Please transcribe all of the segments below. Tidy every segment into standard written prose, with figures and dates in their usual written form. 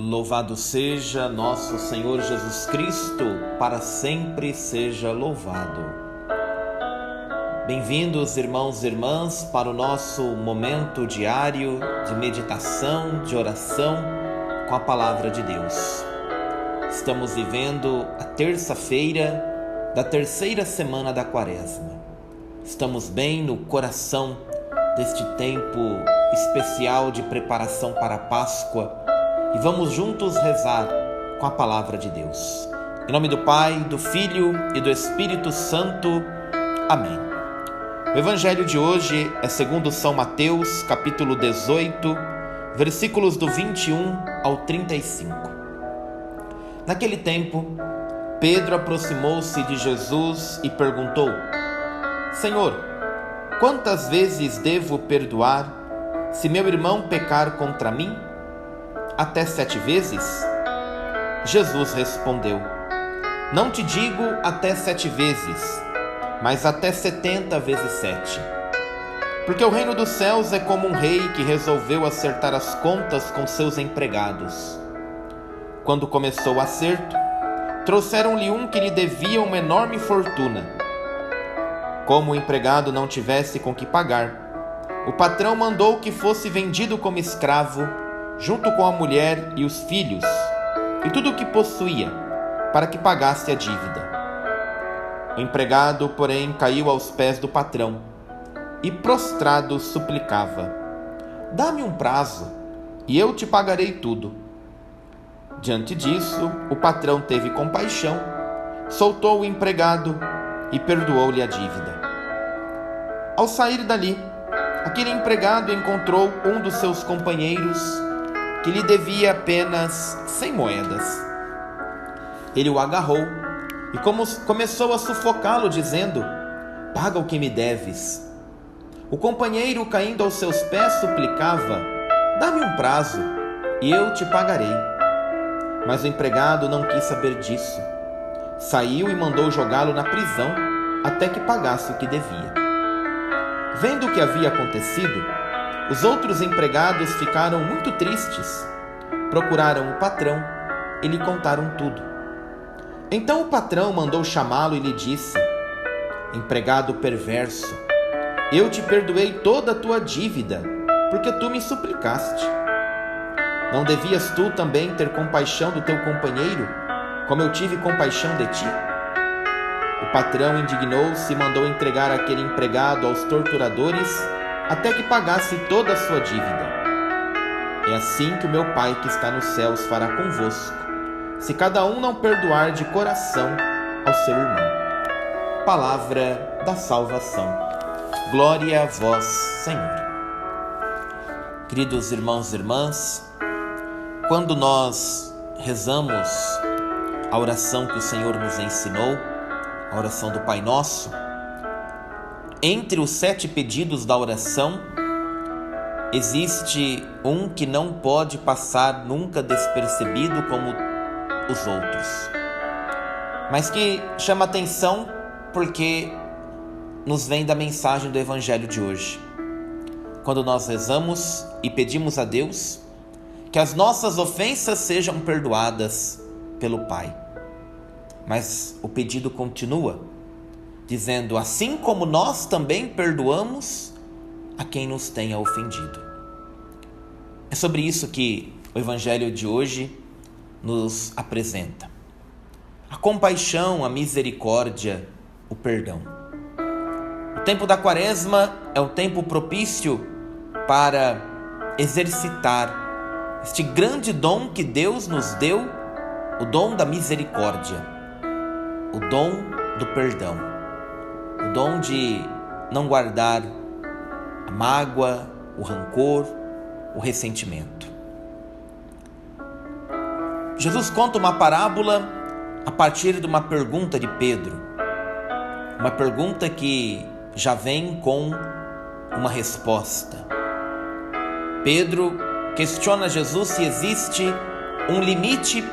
Louvado seja nosso Senhor Jesus Cristo, para sempre seja louvado. Bem-vindos, irmãos e irmãs, para o nosso momento diário de meditação, de oração com a Palavra de Deus. Estamos vivendo a terça-feira da terceira semana da Quaresma. Estamos bem no coração deste tempo especial de preparação para a Páscoa e vamos juntos rezar com a Palavra de Deus. Em nome do Pai, do Filho e do Espírito Santo. Amém. O Evangelho de hoje é segundo São Mateus, capítulo 18, versículos do 21 ao 35. Naquele tempo, Pedro aproximou-se de Jesus e perguntou: Senhor, quantas vezes devo perdoar se meu irmão pecar contra mim? Até 7 vezes? Jesus respondeu: Não te digo até 7 vezes, mas até 70 vezes 7. Porque o reino dos céus é como um rei que resolveu acertar as contas com seus empregados. Quando começou o acerto, trouxeram-lhe um que lhe devia uma enorme fortuna. Como o empregado não tivesse com que pagar, o patrão mandou que fosse vendido como escravo, junto com a mulher e os filhos, e tudo o que possuía, para que pagasse a dívida. O empregado, porém, caiu aos pés do patrão, e prostrado suplicava: Dá-me um prazo, e eu te pagarei tudo. Diante disso, o patrão teve compaixão, soltou o empregado e perdoou-lhe a dívida. Ao sair dali, aquele empregado encontrou um dos seus companheiros que lhe devia apenas 100 moedas. Ele o agarrou e começou a sufocá-lo, dizendo: Paga o que me deves. O companheiro, caindo aos seus pés, suplicava: Dá-me um prazo e eu te pagarei. Mas o empregado não quis saber disso. Saiu e mandou jogá-lo na prisão até que pagasse o que devia. Vendo o que havia acontecido, os outros empregados ficaram muito tristes. Procuraram o patrão e lhe contaram tudo. Então o patrão mandou chamá-lo e lhe disse: Empregado perverso, eu te perdoei toda a tua dívida, porque tu me suplicaste. Não devias tu também ter compaixão do teu companheiro, como eu tive compaixão de ti? O patrão indignou-se e mandou entregar aquele empregado aos torturadores até que pagasse toda a sua dívida. É assim que o meu Pai que está nos céus fará convosco, se cada um não perdoar de coração ao seu irmão. Palavra da salvação. Glória a vós, Senhor. Queridos irmãos e irmãs, quando nós rezamos a oração que o Senhor nos ensinou, a oração do Pai Nosso, entre os 7 pedidos da oração, existe um que não pode passar nunca despercebido como os outros, mas que chama atenção porque nos vem da mensagem do Evangelho de hoje. Quando nós rezamos e pedimos a Deus que as nossas ofensas sejam perdoadas pelo Pai, mas o pedido continua, dizendo: assim como nós também perdoamos a quem nos tenha ofendido. É sobre isso que o Evangelho de hoje nos apresenta. A compaixão, a misericórdia, o perdão. O tempo da Quaresma é um tempo propício para exercitar este grande dom que Deus nos deu, o dom da misericórdia, o dom do perdão, o dom de não guardar a mágoa, o rancor, o ressentimento. Jesus conta uma parábola a partir de uma pergunta de Pedro, uma pergunta que já vem com uma resposta. Pedro questiona Jesus se existe um limite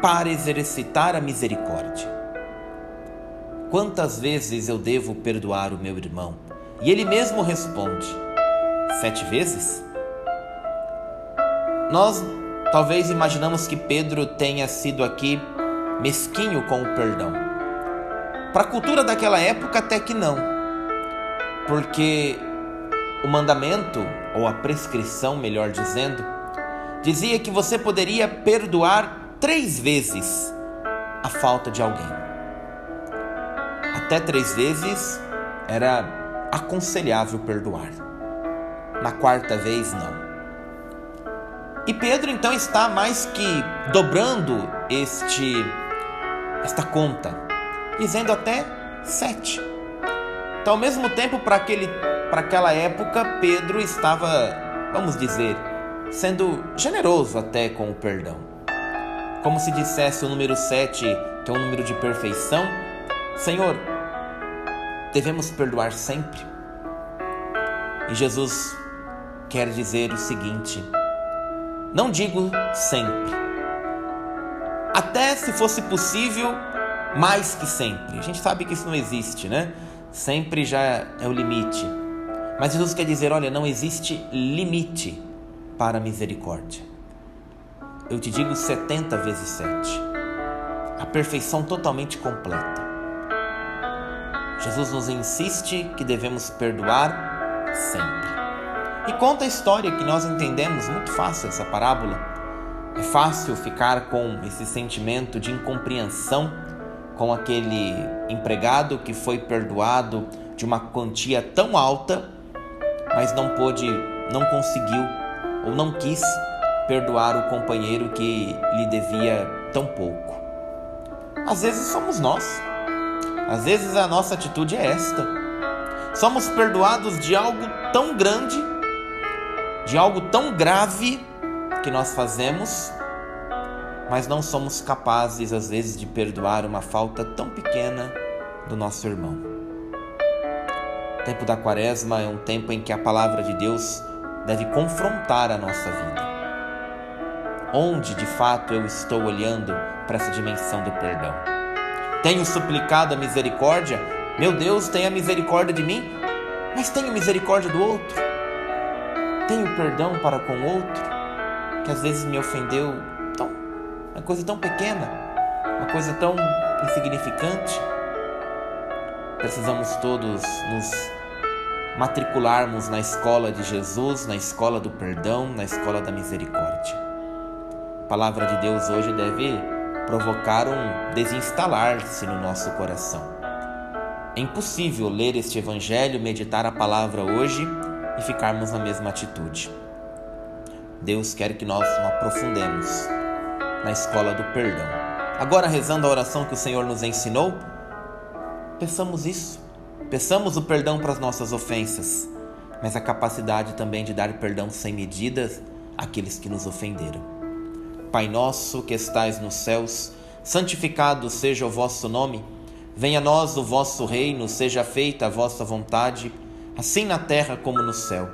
para exercitar a misericórdia. Quantas vezes eu devo perdoar o meu irmão? E ele mesmo responde: 7 vezes? Nós talvez imaginamos que Pedro tenha sido aqui mesquinho com o perdão. Para a cultura daquela época, até que não, porque o mandamento, ou a prescrição, melhor dizendo, dizia que você poderia perdoar 3 vezes a falta de alguém. Até 3 vezes era aconselhável perdoar. Na 4ª vez, não. E Pedro então está mais que dobrando esta conta, dizendo até 7. Então, ao mesmo tempo, para aquela época, Pedro estava, vamos dizer, sendo generoso até com o perdão. Como se dissesse o número 7, que é um número de perfeição: Senhor, devemos perdoar sempre. E Jesus quer dizer o seguinte: não digo sempre, até se fosse possível, mais que sempre. A gente sabe que isso não existe, né? Sempre já é o limite. Mas Jesus quer dizer: olha, não existe limite para a misericórdia. Eu te digo 70 vezes 7. A perfeição totalmente completa. Jesus nos insiste que devemos perdoar sempre. E conta a história que nós entendemos muito fácil essa parábola. É fácil ficar com esse sentimento de incompreensão com aquele empregado que foi perdoado de uma quantia tão alta, mas não conseguiu ou não quis perdoar o companheiro que lhe devia tão pouco. Às vezes somos nós. Às vezes a nossa atitude é esta. Somos perdoados de algo tão grande, de algo tão grave que nós fazemos, mas não somos capazes, às vezes, de perdoar uma falta tão pequena do nosso irmão. O tempo da Quaresma é um tempo em que a palavra de Deus deve confrontar a nossa vida. Onde, de fato, eu estou olhando para essa dimensão do perdão? Tenho suplicado a misericórdia? Meu Deus, tenha misericórdia de mim, mas tenho misericórdia do outro? Tenho perdão para com o outro, que às vezes me ofendeu, uma coisa tão pequena, uma coisa tão insignificante? Precisamos todos nos matricularmos na escola de Jesus, na escola do perdão, na escola da misericórdia. A palavra de Deus hoje deve provocar um desinstalar-se no nosso coração. É impossível ler este evangelho, meditar a palavra hoje e ficarmos na mesma atitude. Deus quer que nós nos aprofundemos na escola do perdão. Agora, rezando a oração que o Senhor nos ensinou, peçamos isso. Peçamos o perdão para as nossas ofensas, mas a capacidade também de dar perdão sem medidas àqueles que nos ofenderam. Pai nosso que estais nos céus, santificado seja o vosso nome. Venha a nós o vosso reino, seja feita a vossa vontade, assim na terra como no céu.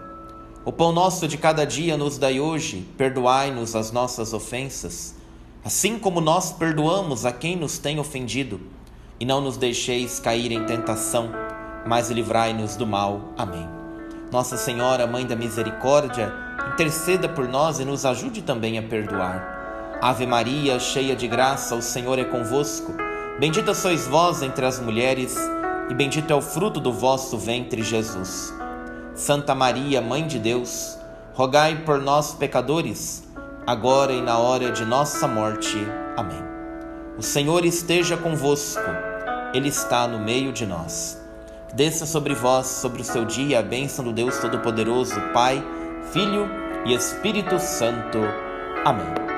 O pão nosso de cada dia nos dai hoje, perdoai-nos as nossas ofensas, assim como nós perdoamos a quem nos tem ofendido. E não nos deixeis cair em tentação, mas livrai-nos do mal. Amém. Nossa Senhora, Mãe da Misericórdia, interceda por nós e nos ajude também a perdoar. Ave Maria, cheia de graça, o Senhor é convosco. Bendita sois vós entre as mulheres, e bendito é o fruto do vosso ventre, Jesus. Santa Maria, Mãe de Deus, rogai por nós, pecadores, agora e na hora de nossa morte. Amém. O Senhor esteja convosco, Ele está no meio de nós. Desça sobre vós, sobre o seu dia, a bênção do Deus Todo-Poderoso, Pai, Filho e Espírito Santo. Amém.